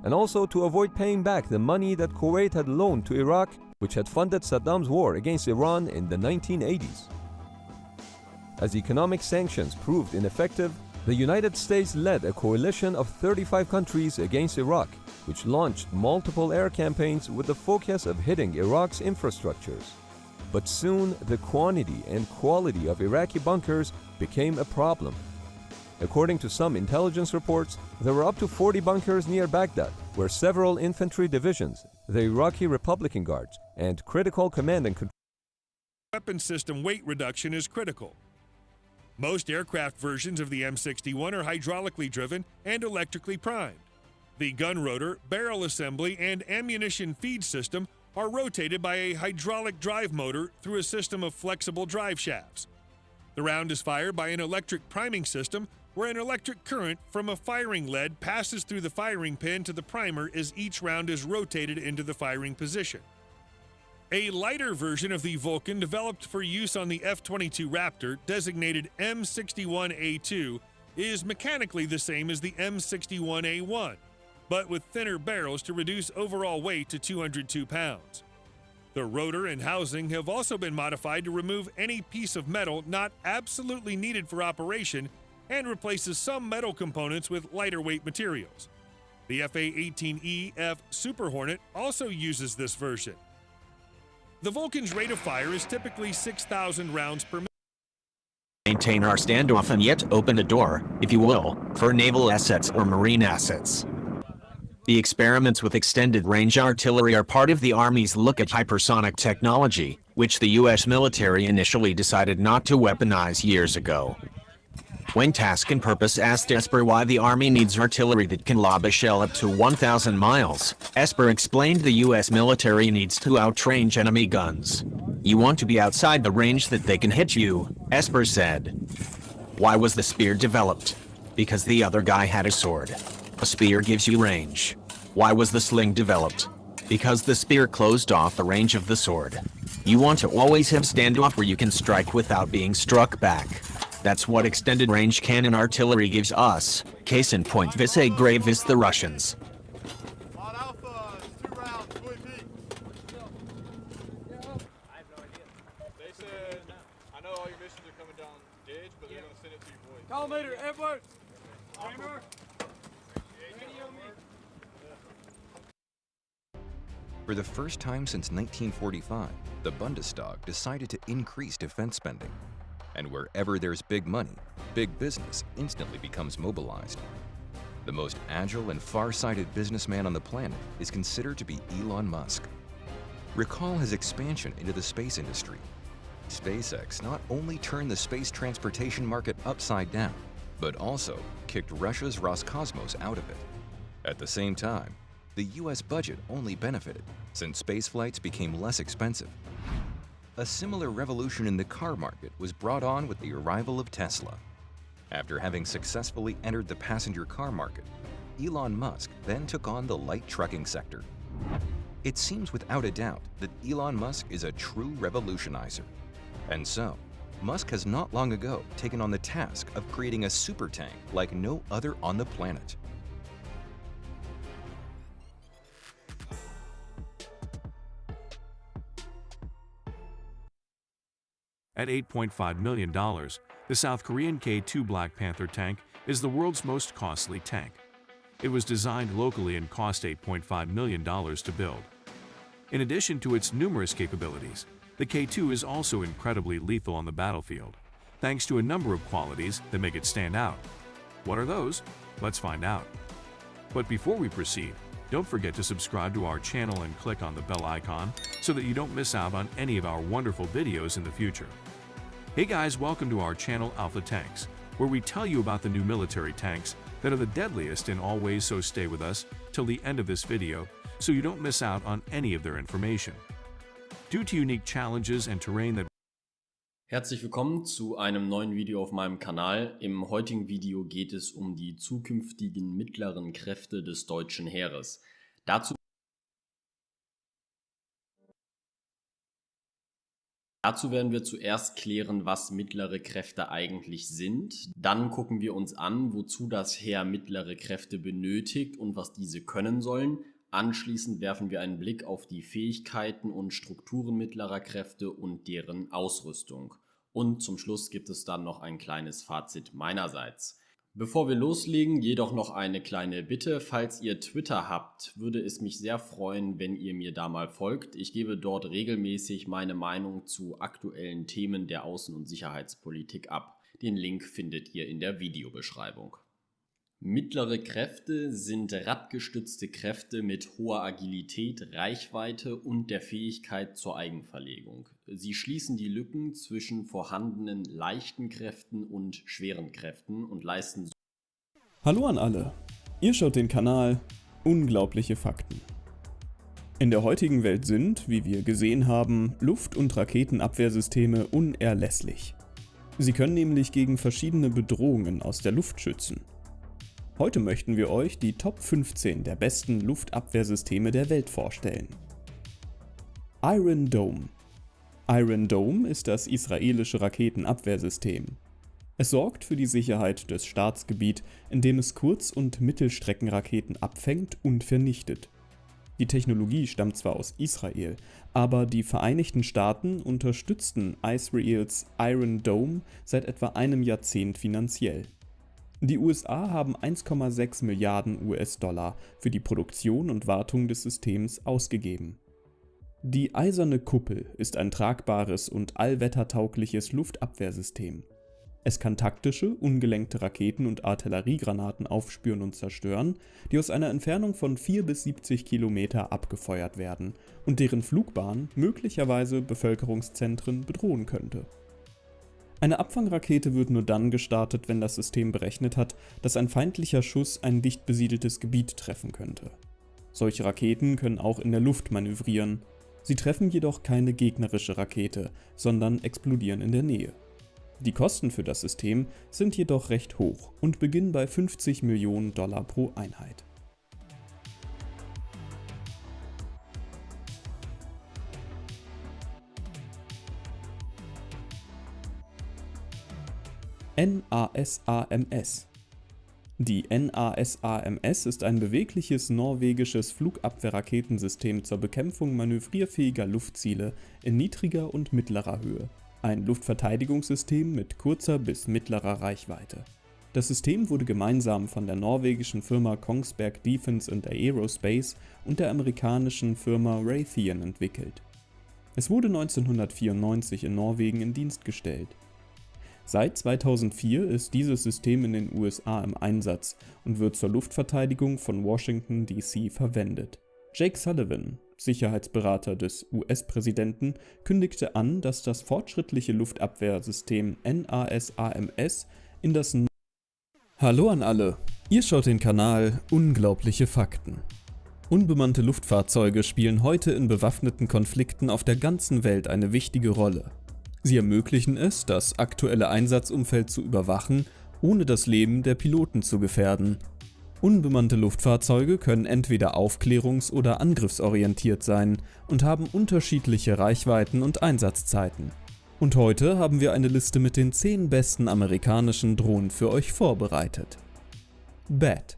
and also to avoid paying back the money that Kuwait had loaned to Iraq, which had funded Saddam's war against Iran in the 1980s. As economic sanctions proved ineffective, the United States led a coalition of 35 countries against Iraq, which launched multiple air campaigns with the focus of hitting Iraq's infrastructures. But soon, the quantity and quality of Iraqi bunkers became a problem. According to some intelligence reports, there were up to 40 bunkers near Baghdad, where several infantry divisions, the Iraqi Republican Guards, and critical command and control weapon system weight reduction is critical. Most aircraft versions of the M61 are hydraulically driven and electrically primed. The gun rotor, barrel assembly, and ammunition feed system are rotated by a hydraulic drive motor through a system of flexible drive shafts. The round is fired by an electric priming system where an electric current from a firing lead passes through the firing pin to the primer as each round is rotated into the firing position. A lighter version of the Vulcan developed for use on the F-22 Raptor, designated M61A2, is mechanically the same as the M61A1, but with thinner barrels to reduce overall weight to 202 pounds. The rotor and housing have also been modified to remove any piece of metal not absolutely needed for operation and replaces some metal components with lighter weight materials. The FA-18E-F Super Hornet also uses this version. The Vulcan's rate of fire is typically 6,000 rounds per minute. Maintain our standoff and yet open a door, if you will, for naval assets or marine assets. The experiments with extended-range artillery are part of the Army's look at hypersonic technology, which the U.S. military initially decided not to weaponize years ago. When Task and Purpose asked Esper why the Army needs artillery that can lob a shell up to 1,000 miles, Esper explained the U.S. military needs to outrange enemy guns. You want to be outside the range that they can hit you, Esper said. Why was the spear developed? Because the other guy had a sword. A spear gives you range. Why was the sling developed? Because the spear closed off the range of the sword. You want to always have standoff where you can strike without being struck back. That's what extended range cannon artillery gives us. Case in point, Visay Gravis the Russians. On Alpha, 2 rounds, VP. I have no idea. They said, I know all your missions are coming down Didge, but they're going to send it to your voice. Call leader, Edward. Kramer. Radio me. For the first time since 1945, the Bundestag decided to increase defense spending. And wherever there's big money, big business instantly becomes mobilized. The most agile and far-sighted businessman on the planet is considered to be Elon Musk. Recall his expansion into the space industry. SpaceX not only turned the space transportation market upside down, but also kicked Russia's Roscosmos out of it. At the same time, the US budget only benefited since space flights became less expensive. A similar revolution in the car market was brought on with the arrival of Tesla. After having successfully entered the passenger car market, Elon Musk then took on the light trucking sector. It seems without a doubt that Elon Musk is a true revolutionizer. And so, Musk has not long ago taken on the task of creating a super tank like no other on the planet. At $8.5 million, the South Korean K2 Black Panther tank is the world's most costly tank. It was designed locally and cost $8.5 million to build. In addition to its numerous capabilities, the K2 is also incredibly lethal on the battlefield, thanks to a number of qualities that make it stand out. What are those? Let's find out. But before we proceed, don't forget to subscribe to our channel and click on the bell icon so that you don't miss out on any of our wonderful videos in the future. Hey guys, welcome to our channel Alpha Tanks, where we tell you about the new military tanks that are the deadliest in all ways, so stay with us till the end of this video so you don't miss out on any of their information. Due to unique challenges and terrain that Herzlich willkommen zu einem neuen Video auf meinem Kanal. Im heutigen Video geht es um die zukünftigen mittleren Kräfte des deutschen Heeres. Dazu Dazu werden wir zuerst klären, was mittlere Kräfte eigentlich sind. Dann gucken wir uns an, wozu das Heer mittlere Kräfte benötigt und was diese können sollen. Anschließend werfen wir einen Blick auf die Fähigkeiten und Strukturen mittlerer Kräfte und deren Ausrüstung. Und zum Schluss gibt es dann noch ein kleines Fazit meinerseits. Bevor wir loslegen, jedoch noch eine kleine Bitte. Falls ihr Twitter habt, würde es mich sehr freuen, wenn ihr mir da mal folgt. Ich gebe dort regelmäßig meine Meinung zu aktuellen Themen der Außen- und Sicherheitspolitik ab. Den Link findet ihr in der Videobeschreibung. Mittlere Kräfte sind radgestützte Kräfte mit hoher Agilität, Reichweite und der Fähigkeit zur Eigenverlegung. Sie schließen die Lücken zwischen vorhandenen leichten Kräften und schweren Kräften und leisten. Hallo an alle, ihr schaut den Kanal Unglaubliche Fakten. In der heutigen Welt sind, wie wir gesehen haben, Luft- und Raketenabwehrsysteme unerlässlich. Sie können nämlich gegen verschiedene Bedrohungen aus der Luft schützen. Heute möchten wir euch die Top 15 der besten Luftabwehrsysteme der Welt vorstellen. Iron Dome. Iron Dome ist das israelische Raketenabwehrsystem. Es sorgt für die Sicherheit des Staatsgebiets, indem es Kurz- und Mittelstreckenraketen abfängt und vernichtet. Die Technologie stammt zwar aus Israel, aber die Vereinigten Staaten unterstützten Israels Iron Dome seit etwa einem Jahrzehnt finanziell. Die USA haben 1,6 Milliarden US-Dollar für die Produktion und Wartung des Systems ausgegeben. Die Eiserne Kuppel ist ein tragbares und allwettertaugliches Luftabwehrsystem. Es kann taktische, ungelenkte Raketen und Artilleriegranaten aufspüren und zerstören, die aus einer Entfernung von 4 bis 70 Kilometer abgefeuert werden und deren Flugbahn möglicherweise Bevölkerungszentren bedrohen könnte. Eine Abfangrakete wird nur dann gestartet, wenn das System berechnet hat, dass ein feindlicher Schuss ein dicht besiedeltes Gebiet treffen könnte. Solche Raketen können auch in der Luft manövrieren. Sie treffen jedoch keine gegnerische Rakete, sondern explodieren in der Nähe. Die Kosten für das System sind jedoch recht hoch und beginnen bei $50 Millionen pro Einheit. NASAMS. Die NASAMS ist ein bewegliches norwegisches Flugabwehrraketensystem zur Bekämpfung manövrierfähiger Luftziele in niedriger und mittlerer Höhe. Ein Luftverteidigungssystem mit kurzer bis mittlerer Reichweite. Das System wurde gemeinsam von der norwegischen Firma Kongsberg Defence & Aerospace und der amerikanischen Firma Raytheon entwickelt. Es wurde 1994 in Norwegen in Dienst gestellt. Seit 2004 ist dieses System in den USA im Einsatz und wird zur Luftverteidigung von Washington D.C. verwendet. Jake Sullivan, Sicherheitsberater des US-Präsidenten, kündigte an, dass das fortschrittliche Luftabwehrsystem NASAMS in das Hallo an alle, ihr schaut den Kanal Unglaubliche Fakten. Unbemannte Luftfahrzeuge spielen heute in bewaffneten Konflikten auf der ganzen Welt eine wichtige Rolle. Sie ermöglichen es, das aktuelle Einsatzumfeld zu überwachen, ohne das Leben der Piloten zu gefährden. Unbemannte Luftfahrzeuge können entweder aufklärungs- oder angriffsorientiert sein und haben unterschiedliche Reichweiten und Einsatzzeiten. Und heute haben wir eine Liste mit den 10 besten amerikanischen Drohnen für euch vorbereitet. Bat.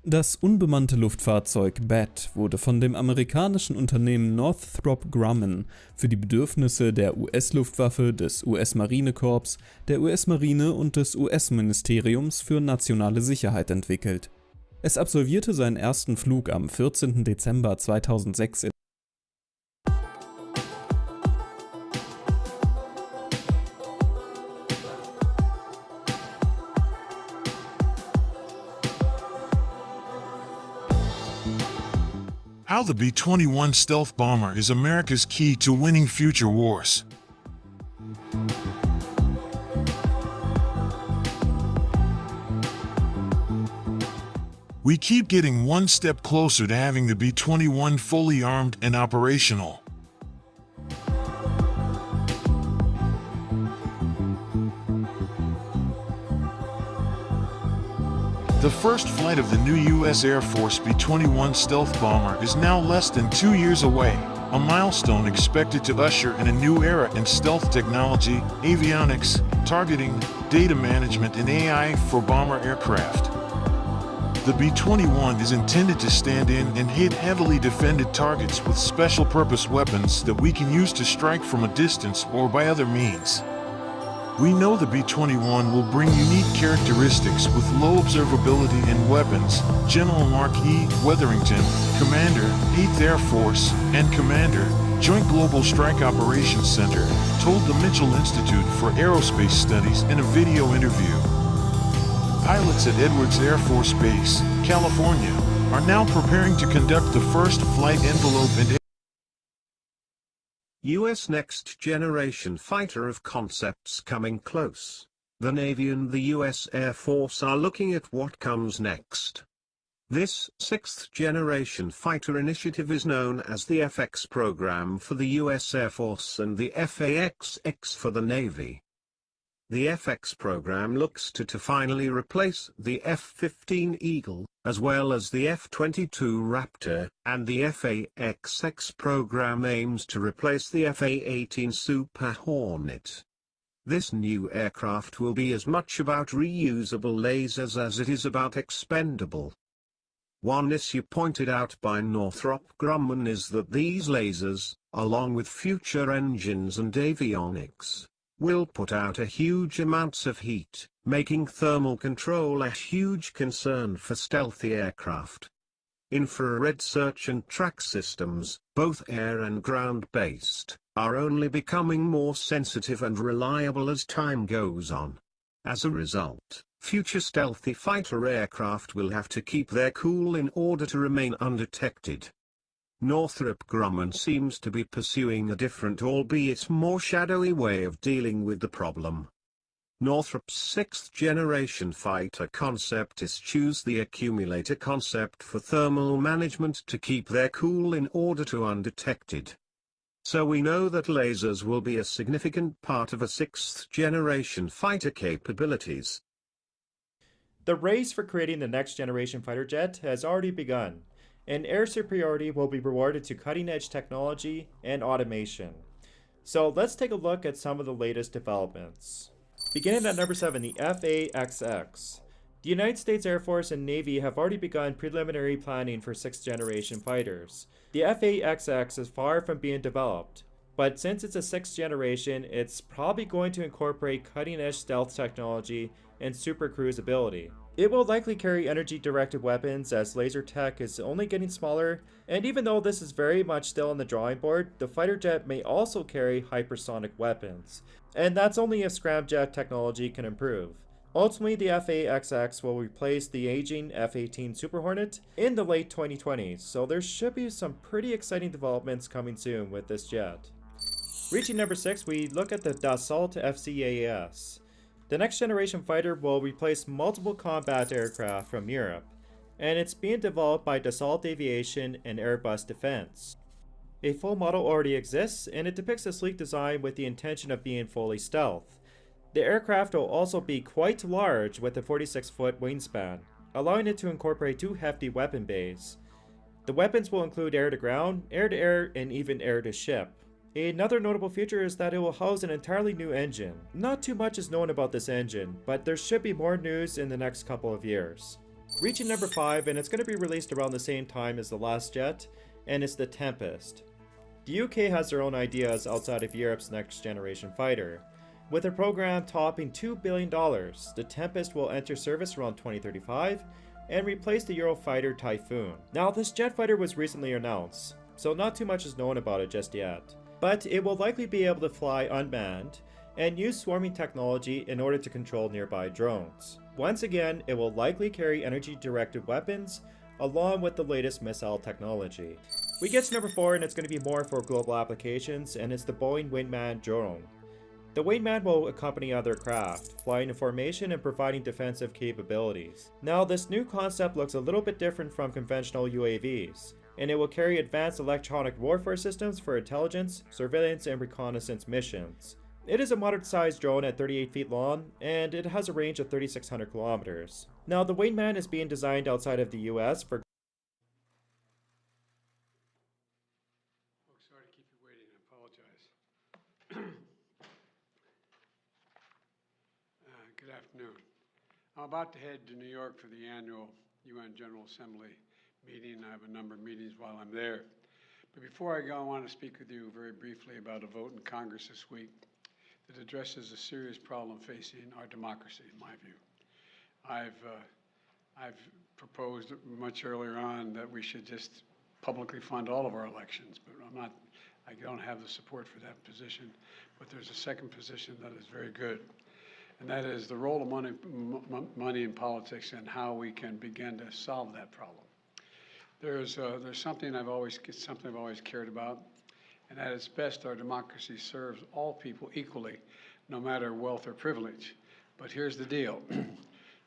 Das unbemannte Luftfahrzeug Bat wurde von dem amerikanischen Unternehmen Northrop Grumman für die Bedürfnisse der US-Luftwaffe, des US-Marinekorps, der US-Marine und des US-Ministeriums für nationale Sicherheit entwickelt. Es absolvierte seinen ersten Flug am 14. Dezember 2006 in How the B-21 stealth bomber is America's key to winning future wars. We keep getting one step closer to having the B-21 fully armed and operational. The first flight of the new U.S. Air Force B-21 stealth bomber is now less than 2 years away. a milestone expected to usher in a new era in stealth technology, avionics, targeting, data management, and AI for bomber aircraft. The B-21 is intended to stand in and hit heavily defended targets with special-purpose weapons that we can use to strike from a distance or by other means. We know the B-21 will bring unique characteristics with low observability in weapons. General Mark E. Wetherington, Commander, 8th Air Force, and Commander, Joint Global Strike Operations Center, told the Mitchell Institute for Aerospace Studies in a video interview. Pilots at Edwards Air Force Base, California, are now preparing to conduct the first flight envelope and U.S. Next Generation Fighter of concepts coming close. The Navy and the U.S. Air Force are looking at what comes next. This 6th Generation Fighter initiative is known as the FX program for the U.S. Air Force and the FAXX for the Navy. The FX program looks to finally replace the F-15 Eagle, as well as the F-22 Raptor, and the FAXX program aims to replace the F-A-18 Super Hornet. This new aircraft will be as much about reusable lasers as it is about expendable. One issue pointed out by Northrop Grumman is that these lasers, along with future engines and avionics, will put out a huge amounts of heat, making thermal control a huge concern for stealthy aircraft. Infrared search and track systems, both air and ground-based, are only becoming more sensitive and reliable as time goes on. As a result, future stealthy fighter aircraft will have to keep their cool in order to remain undetected. Northrop Grumman seems to be pursuing a different, albeit more shadowy way of dealing with the problem. Northrop's 6th Generation Fighter concept eschews the accumulator concept for thermal management to keep their cool in order to undetected. So we know that lasers will be a significant part of a 6th Generation Fighter capabilities. The race for creating the next generation fighter jet has already begun, and air superiority will be rewarded to cutting-edge technology and automation. So let's take a look at some of the latest developments. Beginning at number 7, the FAXX. The United States Air Force and Navy have already begun preliminary planning for 6th generation fighters. The FAXX is far from being developed, but since it's a 6th generation, it's probably going to incorporate cutting-edge stealth technology and super cruise ability. It will likely carry energy-directed weapons as laser tech is only getting smaller, and even though this is very much still on the drawing board, the fighter jet may also carry hypersonic weapons, and that's only if scramjet technology can improve. Ultimately, the FAXX will replace the aging F-18 Super Hornet in the late 2020s, so there should be some pretty exciting developments coming soon with this jet. Reaching number 6, we look at the Dassault FCAS. The next generation fighter will replace multiple combat aircraft from Europe, and it's being developed by Dassault Aviation and Airbus Defence. A full model already exists, and it depicts a sleek design with the intention of being fully stealth. The aircraft will also be quite large with a 46-foot wingspan, allowing it to incorporate 2 hefty weapon bays. The weapons will include air-to-ground, air-to-air, and even air-to-ship. Another notable feature is that it will house an entirely new engine. Not too much is known about this engine, but there should be more news in the next couple of years. Reaching number 5, and it's going to be released around the same time as the last jet, and it's the Tempest. The UK has their own ideas outside of Europe's next generation fighter. With a program topping $2 billion, the Tempest will enter service around 2035 and replace the Eurofighter Typhoon. Now, this jet fighter was recently announced, so not too much is known about it just yet. But it will likely be able to fly unmanned and use swarming technology in order to control nearby drones. Once again, it will likely carry energy-directed weapons along with the latest missile technology. We get to number 4, and it's going to be more for global applications, and it's the Boeing Wingman drone. The Wingman will accompany other craft, flying in formation and providing defensive capabilities. Now, this new concept looks a little bit different from conventional UAVs, and it will carry advanced electronic warfare systems for intelligence, surveillance, and reconnaissance missions. It is a moderate-sized drone at 38 feet long, and it has a range of 3,600 kilometers. Now, the Wingman is being designed outside of the US for I'm about to head to New York for the annual UN General Assembly meeting. I have a number of meetings while I'm there. But before I go, I want to speak with you very briefly about a vote in Congress this week that addresses a serious problem facing our democracy, in my view. I've proposed much earlier on that we should just publicly fund all of our elections, but I don't have the support for that position. But there's a second position that is very good, and that is the role of money in politics and how we can begin to solve that problem. There's something I've always cared about, and at its best, our democracy serves all people equally, no matter wealth or privilege. But here's the deal.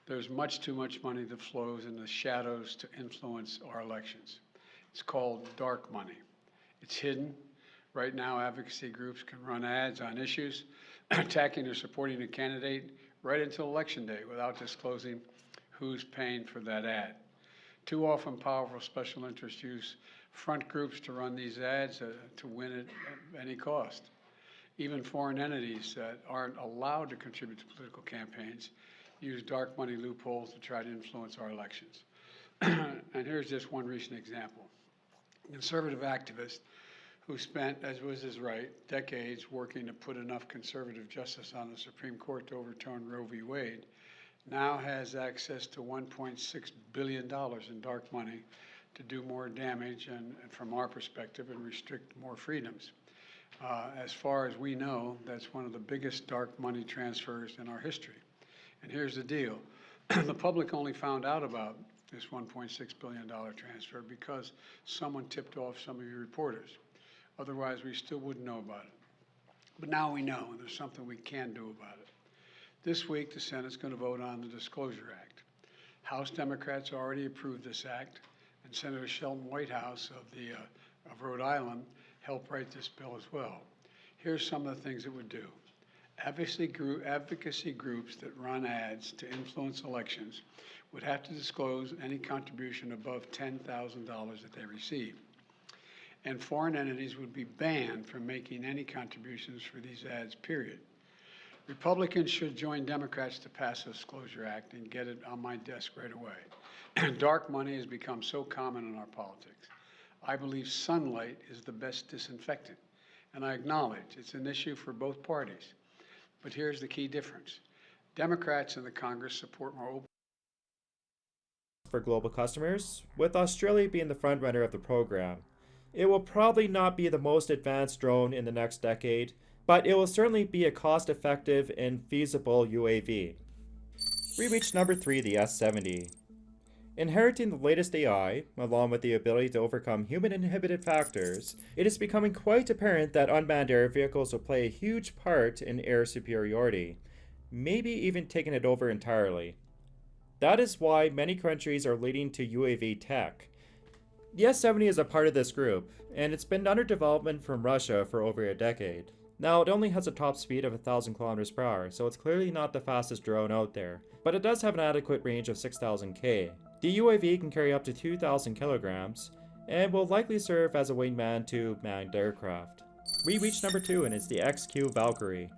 There's much too much money that flows in the shadows to influence our elections. It's called dark money. It's hidden. Right now, advocacy groups can run ads on issues, attacking or supporting a candidate right until Election Day without disclosing who's paying for that ad. Too often, powerful special interests use front groups to run these ads to win it at any cost. Even foreign entities that aren't allowed to contribute to political campaigns use dark money loopholes to try to influence our elections. And here's just one recent example. A conservative activist who spent, as was his right, decades working to put enough conservative justice on the Supreme Court to overturn Roe v. Wade, now has access to $1.6 billion in dark money to do more damage and from our perspective, and restrict more freedoms. As far as we know, that's one of the biggest dark money transfers in our history. And here's the deal. The public only found out about this $1.6 billion transfer because someone tipped off some of your reporters. Otherwise, we still wouldn't know about it. But now we know, and there's something we can do about it. This week, the Senate's going to vote on the Disclosure Act. House Democrats already approved this act, and Senator Sheldon Whitehouse of Rhode Island helped write this bill as well. Here's some of the things it would do. Advocacy groups that run ads to influence elections would have to disclose any contribution above $10,000 that they receive. And foreign entities would be banned from making any contributions for these ads, period. Republicans should join Democrats to pass the Disclosure Act and get it on my desk right away. Dark money has become so common in our politics. I believe sunlight is the best disinfectant, and I acknowledge it's an issue for both parties. But here's the key difference. Democrats in the Congress support more open for global customers, with Australia being the front runner of the program. It will probably not be the most advanced drone in the next decade, but it will certainly be a cost-effective and feasible UAV. We reached number 3, the S-70. Inheriting the latest AI, along with the ability to overcome human-inhibited factors, it is becoming quite apparent that unmanned air vehicles will play a huge part in air superiority, maybe even taking it over entirely. That is why many countries are leading to UAV tech. The S-70 is a part of this group, and it's been under development from Russia for over a decade. Now, it only has a top speed of 1,000 kilometers per hour, so it's clearly not the fastest drone out there, but it does have an adequate range of 6,000 km. The UAV can carry up to 2,000 kilograms, and will likely serve as a wingman to manned aircraft. We reached number 2, and it's the XQ Valkyrie.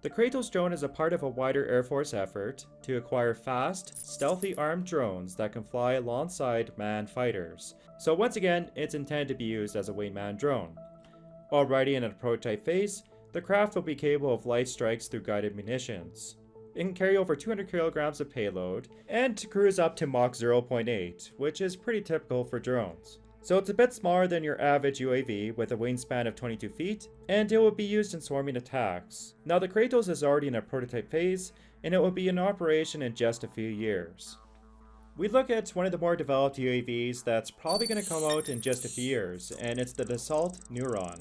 The Kratos drone is a part of a wider Air Force effort to acquire fast, stealthy armed drones that can fly alongside manned fighters. So once again, it's intended to be used as a wingman drone. Already in a prototype phase, the craft will be capable of light strikes through guided munitions. It can carry over 200 kilograms of payload, and to cruise up to Mach 0.8, which is pretty typical for drones. So it's a bit smaller than your average UAV with a wingspan of 22 feet, and it will be used in swarming attacks. Now the Kratos is already in a prototype phase, and it will be in operation in just a few years. We look at one of the more developed UAVs that's probably going to come out in just a few years, and it's the Dassault Neuron.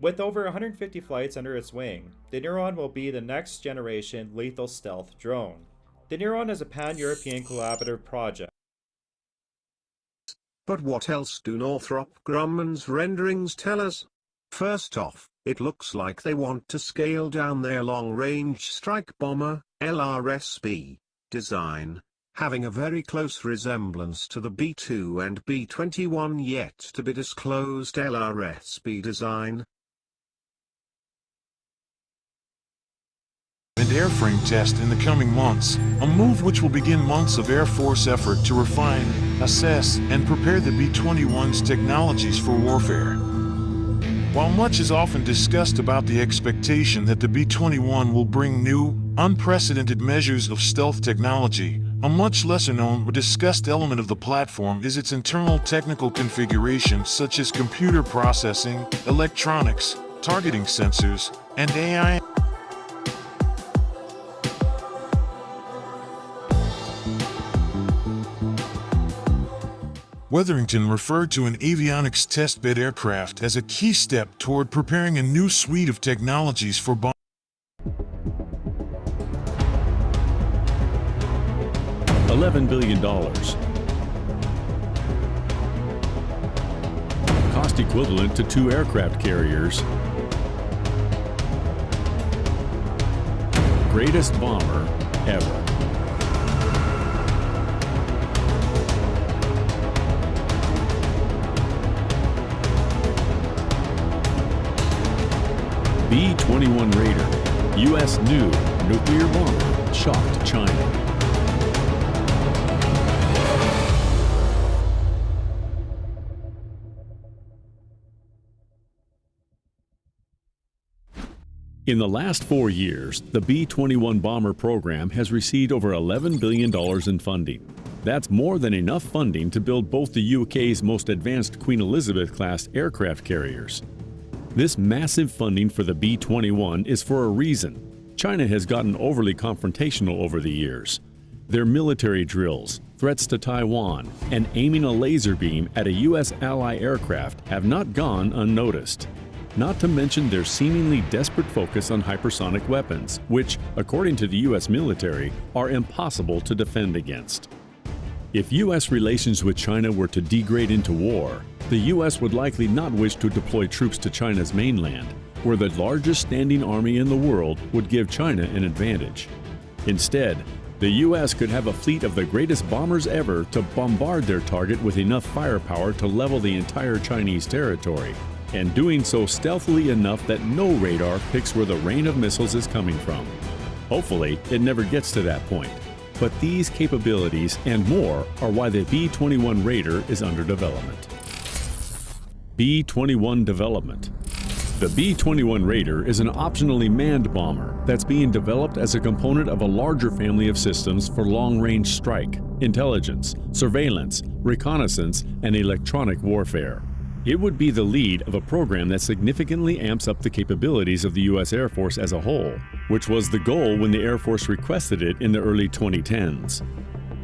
With over 150 flights under its wing, the Neuron will be the next generation lethal stealth drone. The Neuron is a pan-European collaborative project. But what else do Northrop Grumman's renderings tell us? First off, it looks like they want to scale down their long-range strike bomber, LRSB, design, having a very close resemblance to the B-2 and B-21 yet to be disclosed LRSB design. and airframe test in the coming months, a move which will begin months of Air Force effort to refine, assess, and prepare the B-21's technologies for warfare. While much is often discussed about the expectation that the B-21 will bring new, unprecedented measures of stealth technology, a much lesser known or discussed element of the platform is its internal technical configuration, such as computer processing, electronics, targeting sensors, and AI. Wetherington referred to an avionics testbed aircraft as a key step toward preparing a new suite of technologies for bombing. $11 billion. Cost equivalent to 2 aircraft carriers. Greatest bomber ever. B-21 Raider, U.S. new nuclear bomber, shocked China. In the last 4 years, the B-21 bomber program has received over $11 billion in funding. That's more than enough funding to build both the UK's most advanced Queen Elizabeth-class aircraft carriers. This massive funding for the B-21 is for a reason. China has gotten overly confrontational over the years. Their military drills, threats to Taiwan, and aiming a laser beam at a U.S. ally aircraft have not gone unnoticed. Not to mention their seemingly desperate focus on hypersonic weapons, which, according to the U.S. military, are impossible to defend against. If U.S. relations with China were to degrade into war, the U.S. would likely not wish to deploy troops to China's mainland, where the largest standing army in the world would give China an advantage. Instead, the U.S. could have a fleet of the greatest bombers ever to bombard their target with enough firepower to level the entire Chinese territory, and doing so stealthily enough that no radar picks where the rain of missiles is coming from. Hopefully, it never gets to that point. But these capabilities and more are why the B-21 Raider is under development. B-21 development. The B-21 Raider is an optionally manned bomber that's being developed as a component of a larger family of systems for long-range strike, intelligence, surveillance, reconnaissance, and electronic warfare. It would be the lead of a program that significantly amps up the capabilities of the U.S. Air Force as a whole, which was the goal when the Air Force requested it in the early 2010s.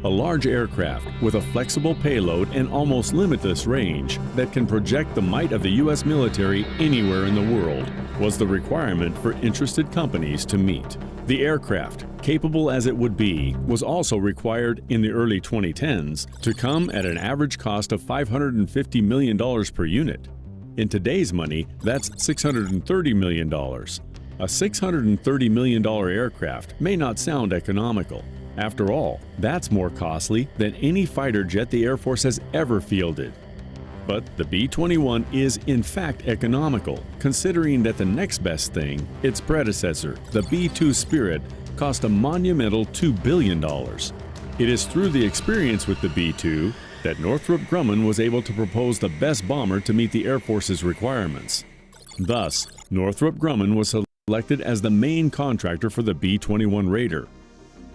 A large aircraft with a flexible payload and almost limitless range that can project the might of the U.S. military anywhere in the world was the requirement for interested companies to meet. The aircraft, capable as it would be, was also required in the early 2010s to come at an average cost of $550 million per unit. In today's money, that's $630 million. A $630 million aircraft may not sound economical. After all, that's more costly than any fighter jet the Air Force has ever fielded. But the B-21 is in fact economical, considering that the next best thing, its predecessor, the B-2 Spirit, cost a monumental $2 billion. It is through the experience with the B-2 that Northrop Grumman was able to propose the best bomber to meet the Air Force's requirements. Thus, Northrop Grumman was selected as the main contractor for the B-21 Raider.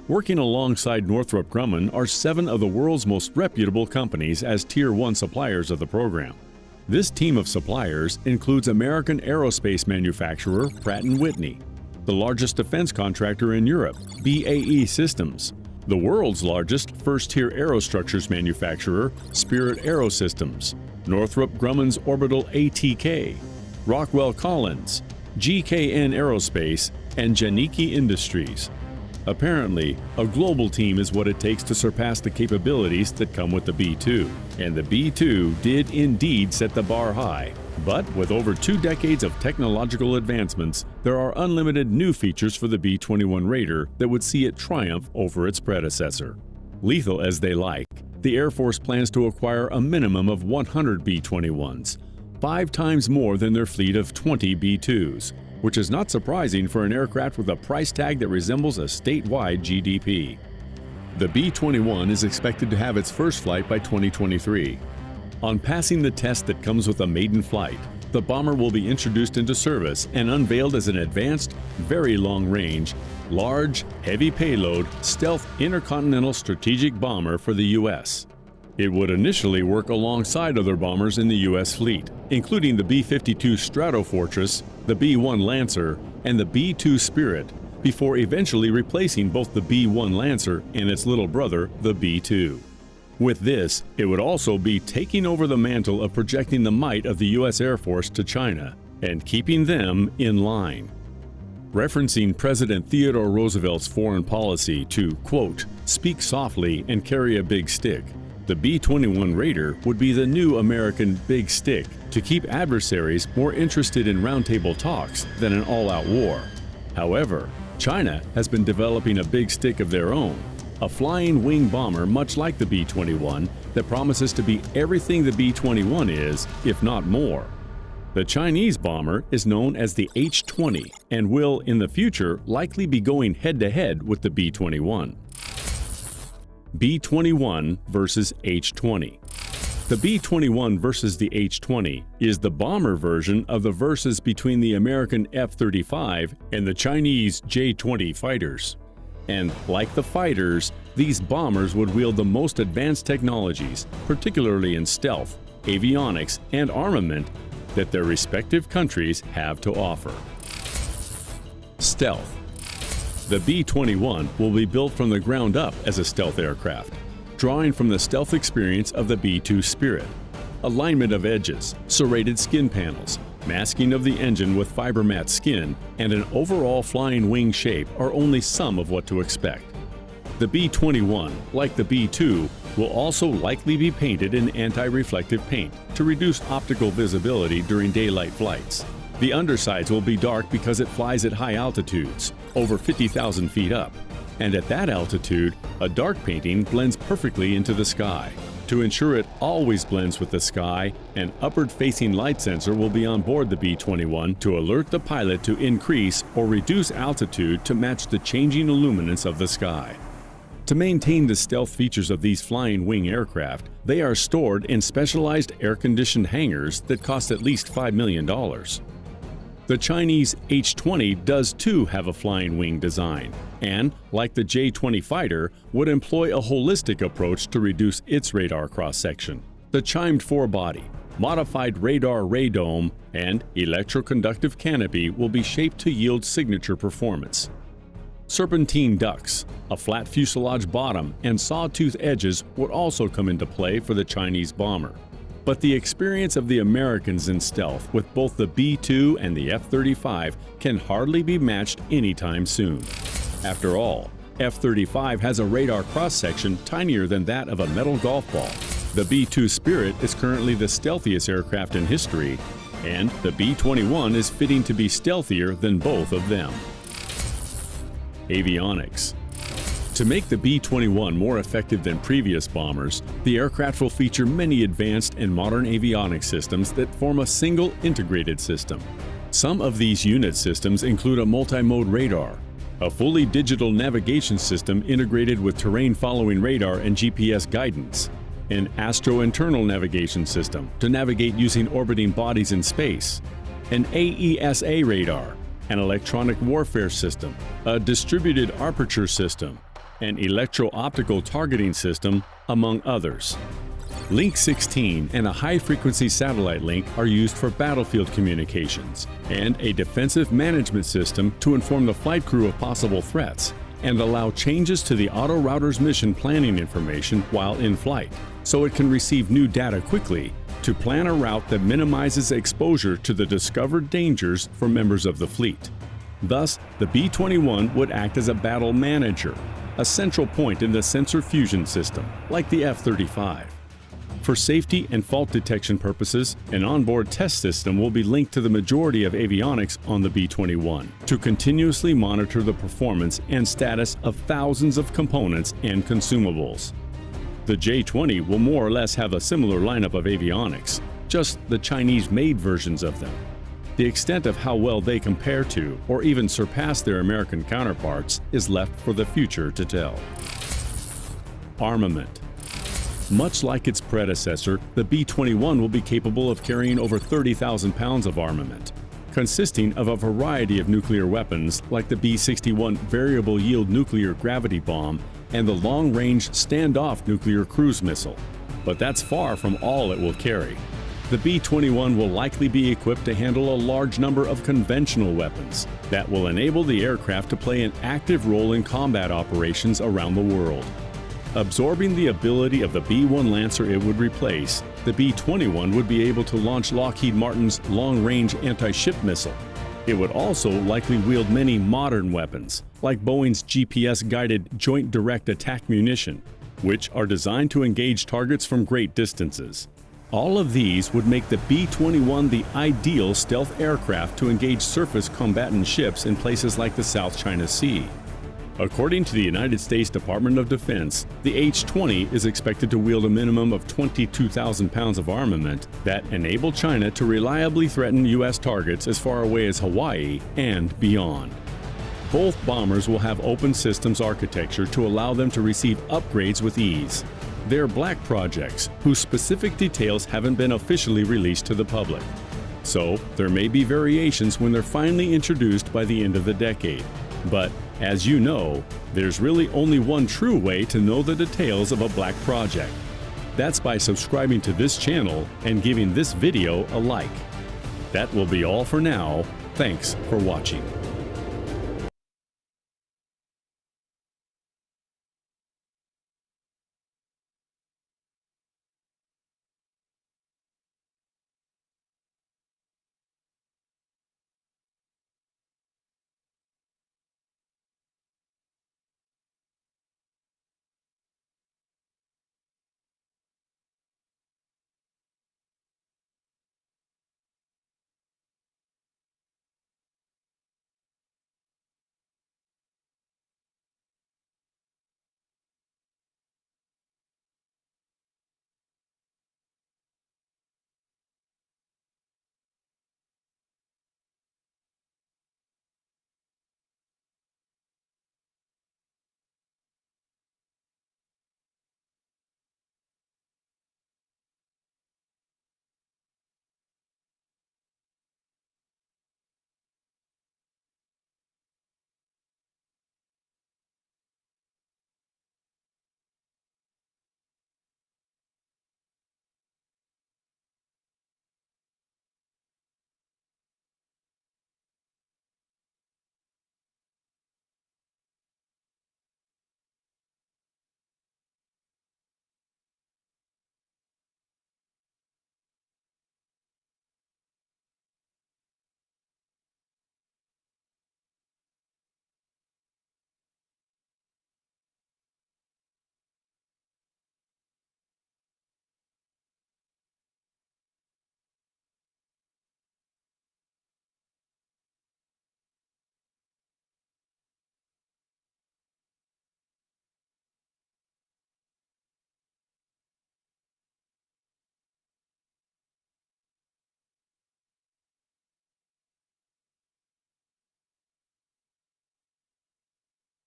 Working alongside Northrop Grumman are 7 of the world's most reputable companies as Tier 1 suppliers of the program. This team of suppliers includes American aerospace manufacturer Pratt & Whitney, the largest defense contractor in Europe, BAE Systems, the world's largest first-tier aerostructures manufacturer, Spirit AeroSystems, Northrop Grumman's orbital ATK, Rockwell Collins, GKN Aerospace, and Janicki Industries. Apparently, a global team is what it takes to surpass the capabilities that come with the B-2. And the B-2 did indeed set the bar high. But with over 2 decades of technological advancements, there are unlimited new features for the B-21 Raider that would see it triumph over its predecessor. Lethal as they like, the Air Force plans to acquire a minimum of 100 B-21s, 5 times more than their fleet of 20 B-2s. which is not surprising for an aircraft with a price tag that resembles a statewide GDP. The B-21 is expected to have its first flight by 2023. On passing the test that comes with a maiden flight, the bomber will be introduced into service and unveiled as an advanced, very long-range, large, heavy payload, stealth intercontinental strategic bomber for the U.S. It would initially work alongside other bombers in the U.S. fleet, including the B-52 Stratofortress, the B-1 Lancer, and the B-2 Spirit, before eventually replacing both the B-1 Lancer and its little brother, the B-2. With this, it would also be taking over the mantle of projecting the might of the U.S. Air Force to China and keeping them in line. Referencing President Theodore Roosevelt's foreign policy to, quote, speak softly and carry a big stick, the B-21 Raider would be the new American big stick to keep adversaries more interested in roundtable talks than an all-out war. However, China has been developing a big stick of their own, a flying wing bomber much like the B-21 that promises to be everything the B-21 is, if not more. The Chinese bomber is known as the H-20 and will, in the future, likely be going head-to-head with the B-21. B-21 versus H-20. The B-21 versus the H-20 is the bomber version of the versus between the American F-35 and the Chinese J-20 fighters. And like the fighters, these bombers would wield the most advanced technologies, particularly in stealth, avionics, and armament, that their respective countries have to offer. Stealth. The B-21 will be built from the ground up as a stealth aircraft, drawing from the stealth experience of the B-2 Spirit. Alignment of edges, serrated skin panels, masking of the engine with fiber matte skin, and an overall flying wing shape are only some of what to expect. The B-21, like the B-2, will also likely be painted in anti-reflective paint to reduce optical visibility during daylight flights. The undersides will be dark because it flies at high altitudes, over 50,000 feet up, and at that altitude, a dark painting blends perfectly into the sky. To ensure it always blends with the sky, an upward-facing light sensor will be on board the B-21 to alert the pilot to increase or reduce altitude to match the changing illuminance of the sky. To maintain the stealth features of these flying wing aircraft, they are stored in specialized air-conditioned hangars that cost at least $5 million. The Chinese H-20 does too have a flying wing design, and, like the J-20 fighter, would employ a holistic approach to reduce its radar cross-section. The chimed forebody, modified radar radome, and electroconductive canopy will be shaped to yield signature performance. Serpentine ducts, a flat fuselage bottom, and sawtooth edges would also come into play for the Chinese bomber. But the experience of the Americans in stealth with both the B-2 and the F-35 can hardly be matched anytime soon. After all, F-35 has a radar cross-section tinier than that of a metal golf ball. The B-2 Spirit is currently the stealthiest aircraft in history, and the B-21 is fitting to be stealthier than both of them. Avionics. To make the B-21 more effective than previous bombers, the aircraft will feature many advanced and modern avionics systems that form a single integrated system. Some of these unit systems include a multi-mode radar, a fully digital navigation system integrated with terrain-following radar and GPS guidance, an astro-internal navigation system to navigate using orbiting bodies in space, an AESA radar, an electronic warfare system, a distributed aperture system, an electro-optical targeting system, among others. Link 16 and a high-frequency satellite link are used for battlefield communications, and a defensive management system to inform the flight crew of possible threats and allow changes to the auto-router's mission planning information while in flight, so it can receive new data quickly to plan a route that minimizes exposure to the discovered dangers for members of the fleet. Thus, the B-21 would act as a battle manager, a central point in the sensor fusion system, like the F-35. For safety and fault detection purposes, an onboard test system will be linked to the majority of avionics on the B-21 to continuously monitor the performance and status of thousands of components and consumables. The J-20 will more or less have a similar lineup of avionics, just the Chinese-made versions of them. The extent of how well they compare to, or even surpass their American counterparts, is left for the future to tell. Armament. Much like its predecessor, the B-21 will be capable of carrying over 30,000 pounds of armament, consisting of a variety of nuclear weapons like the B-61 variable yield nuclear gravity bomb and the long-range standoff nuclear cruise missile. But that's far from all it will carry. The B-21 will likely be equipped to handle a large number of conventional weapons that will enable the aircraft to play an active role in combat operations around the world. Absorbing the ability of the B-1 Lancer it would replace, the B-21 would be able to launch Lockheed Martin's long-range anti-ship missile. It would also likely wield many modern weapons, like Boeing's GPS-guided Joint Direct Attack Munition, which are designed to engage targets from great distances. All of these would make the B-21 the ideal stealth aircraft to engage surface combatant ships in places like the South China Sea. According to the United States Department of Defense, the H-20 is expected to wield a minimum of 22,000 pounds of armament that enable China to reliably threaten U.S. targets as far away as Hawaii and beyond. Both bombers will have open systems architecture to allow them to receive upgrades with ease. They're black projects whose specific details haven't been officially released to the public. So there may be variations when they're finally introduced by the end of the decade. But as you know, there's really only one true way to know the details of a black project. That's by subscribing to this channel and giving this video a like. That will be all for now. Thanks for watching.